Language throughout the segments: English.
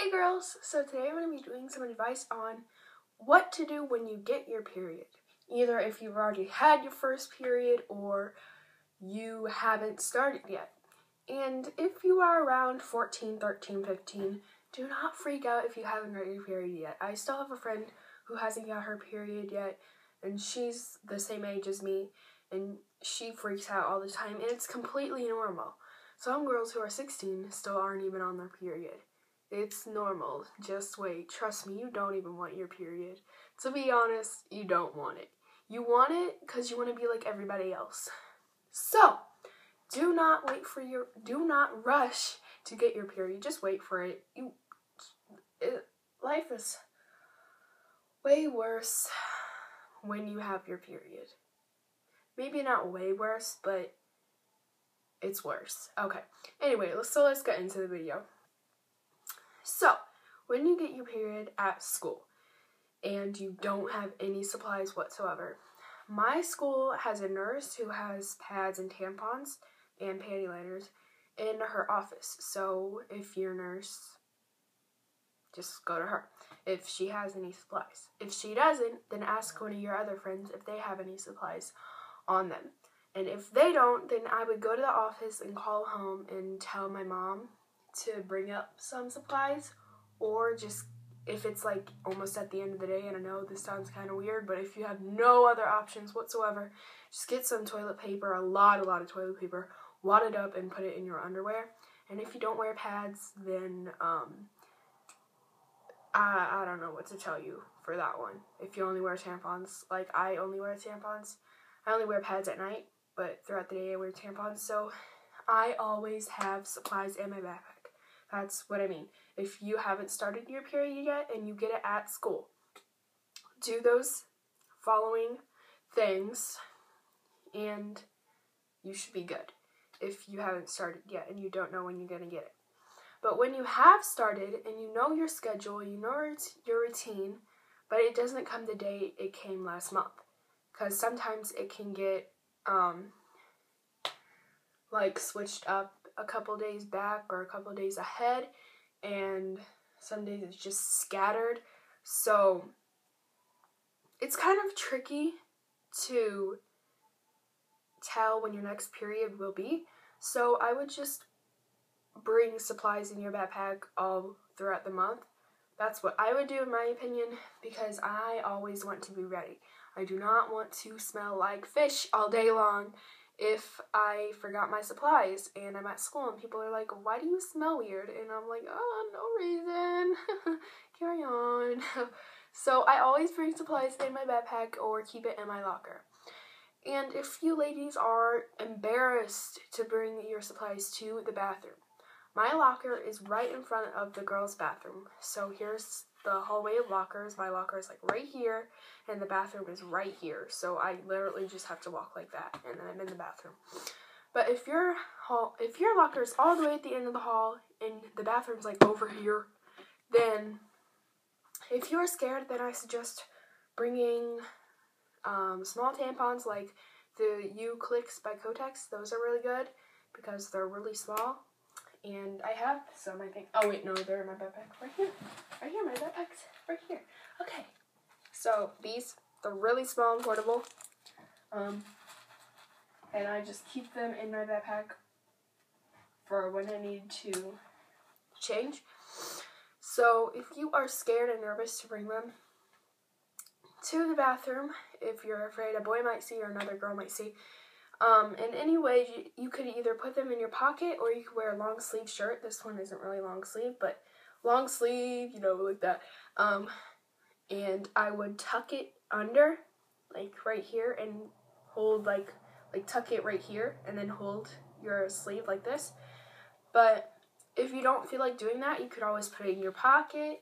Hey girls, so today I'm going to be doing some advice on what to do when you get your period. Either if you've already had your first period or you haven't started yet. And if you are around 14, 13, 15, do not freak out if you haven't got your period yet. I still have a friend who hasn't got her period yet, and she's the same age as me, and she freaks out all the time, and it's completely normal. Some girls who are 16 still aren't even on their period. It's normal. Just wait. Trust me, you don't even want your period. To be honest, you don't want it. You want it because you want to be like everybody else. So, do not rush to get your period. Just wait for it. Life is way worse when you have your period. Maybe not way worse, but it's worse. Okay. Anyway, let's get into the video. So, when you get your period at school and you don't have any supplies whatsoever, my school has a nurse who has pads and tampons and panty liners in her office. So, if you're a nurse, just go to her if she has any supplies. If she doesn't, then ask one of your other friends if they have any supplies on them. And if they don't, then I would go to the office and call home and tell my mom to bring up some supplies, or just if it's like almost at the end of the day, and I know this sounds kind of weird, but if you have no other options whatsoever, just get some toilet paper, a lot of toilet paper, wad it up and put it in your underwear. And if you don't wear pads, then I don't know what to tell you for that one. If you only wear tampons, like I only wear tampons, I only wear pads at night, but throughout the day I wear tampons, so I always have supplies in my backpack. That's what I mean. If you haven't started your period yet and you get it at school, do those following things and you should be good. If you haven't started yet and you don't know when you're going to get it. But when you have started and you know your schedule, you know your routine, but it doesn't come the day it came last month. Because sometimes it can get switched up a couple days back or a couple days ahead, and some days it's just scattered. So it's kind of tricky to tell when your next period will be. So I would just bring supplies in your backpack all throughout the month. That's what I would do in my opinion, because I always want to be ready. I do not want to smell like fish all day long if I forgot my supplies and I'm at school and people are like, why do you smell weird? And I'm like, oh, no reason. Carry on. So I always bring supplies in my backpack or keep it in my locker. And if you ladies are embarrassed to bring your supplies to the bathroom, my locker is right in front of the girls' bathroom. So here's the hallway of lockers. My locker is like right here, and the bathroom is right here. So I literally just have to walk like that, and then I'm in the bathroom. But if your locker is all the way at the end of the hall, and the bathroom's like over here, then if you're scared, then I suggest bringing small tampons like the U-Clicks by Kotex. Those are really good because they're really small. And I have some, I think. Oh, wait, no, they're in my backpack. Right here. Right here, my backpack's right here. Okay. So, they're really small and portable. And I just keep them in my backpack for when I need to change. So, if you are scared and nervous to bring them to the bathroom, if you're afraid a boy might see or another girl might see, in any way, you could either put them in your pocket or you could wear a long sleeve shirt. This one isn't really long sleeve, but long sleeve, like that. And I would tuck it under, like right here, and hold like tuck it right here, and then hold your sleeve like this. But if you don't feel like doing that, you could always put it in your pocket,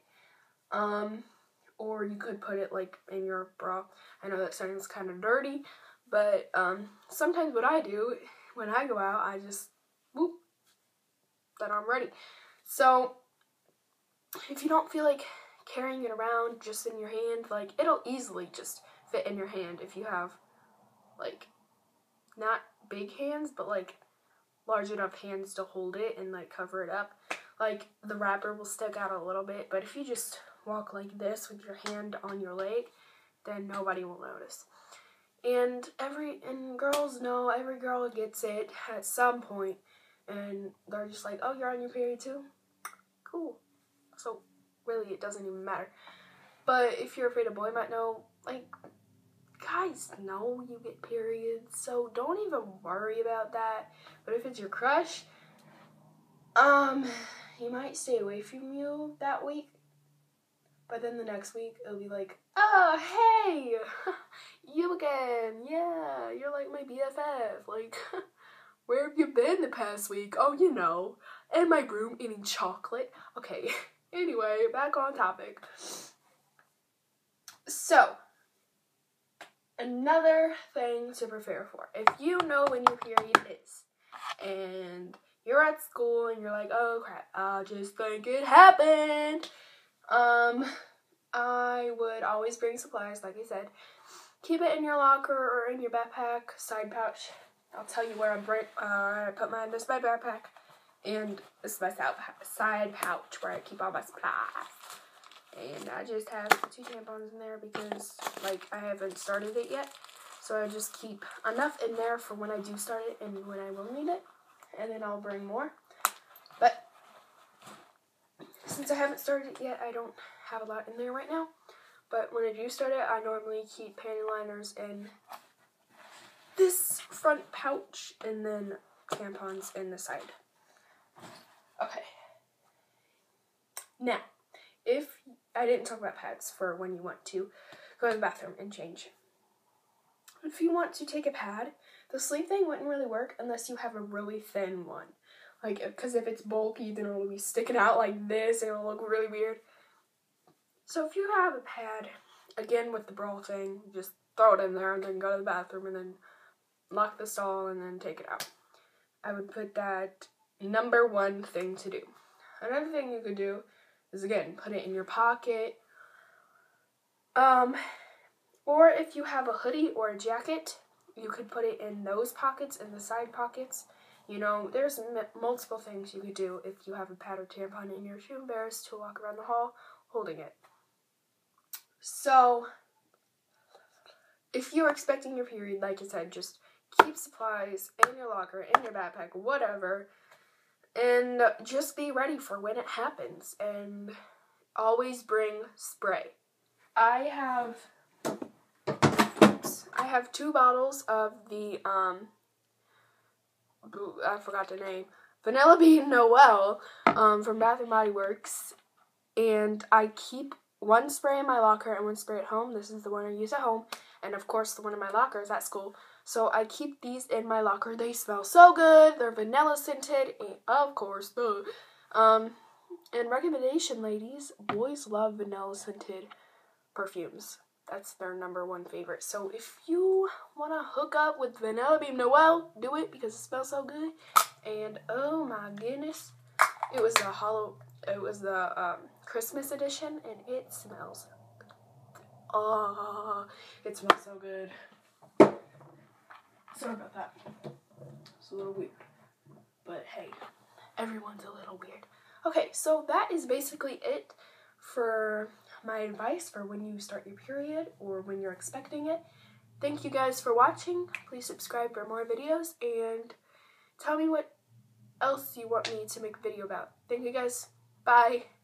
or you could put it like in your bra. I know that sounds kind of dirty. But sometimes what I do when I go out, I just whoop, then I'm ready. So if you don't feel like carrying it around just in your hand, like it'll easily just fit in your hand if you have like not big hands, but like large enough hands to hold it and like cover it up. like the wrapper will stick out a little bit, but if you just walk like this with your hand on your leg, then nobody will notice. And girls know, every girl gets it at some point, and they're just like, oh, you're on your period too? Cool. So really, it doesn't even matter. But if you're afraid a boy might know, like, guys know you get periods, so don't even worry about that. But if it's your crush, he might stay away from you that week. But then the next week, it'll be like, oh, hey, you again. Yeah, you're like my BFF. Like, where have you been the past week? Oh, you know, in my room eating chocolate. Okay, anyway, back on topic. So, another thing to prepare for. If you know when your period is, and you're at school and you're like, oh crap, I just think it happened. I would always bring supplies, like I said. Keep it in your locker or in your backpack, side pouch. I'll tell you where I put mine. This is my backpack, and this is my side pouch where I keep all my supplies. And I just have 2 tampons in there because, like, I haven't started it yet. So I just keep enough in there for when I do start it and when I will need it. And then I'll bring more. But since I haven't started it yet, I don't have a lot in there right now. But when I do start it, I normally keep panty liners in this front pouch and then tampons in the side. Okay. Now, if I didn't talk about pads for when you want to go to the bathroom and change. If you want to take a pad, the sleep thing wouldn't really work unless you have a really thin one. Like, because if it's bulky, then it'll be sticking out like this and it'll look really weird. So if you have a pad, again with the bra thing, just throw it in there and then go to the bathroom and then lock the stall and then take it out. I would put that number 1 thing to do. Another thing you could do is, again, put it in your pocket. Or if you have a hoodie or a jacket, you could put it in those pockets, in the side pockets. You know, there's multiple things you could do if you have a pad or tampon and you're too embarrassed to walk around the hall holding it. So, if you're expecting your period, like I said, just keep supplies in your locker, in your backpack, whatever, and just be ready for when it happens. And always bring spray. I have 2 bottles of the, I forgot the name, Vanilla Bean Noel, from Bath & Body Works, and I keep 1 spray in my locker and 1 spray at home. This is the one I use at home, and of course the one in my locker is at school, so I keep these in my locker. They smell so good, they're vanilla scented, and of course, and recommendation, ladies, boys love vanilla scented perfumes. That's their number 1 favorite. So if you want to hook up with Vanilla Bean Noel, do it because it smells so good. And oh my goodness, it was the Christmas edition, and it smells, it smells so good. Sorry about that. It's a little weird, but hey, everyone's a little weird. Okay, so that is basically it for my advice for when you start your period or when you're expecting it. Thank you guys for watching. Please subscribe for more videos and tell me what else you want me to make a video about. Thank you guys. Bye.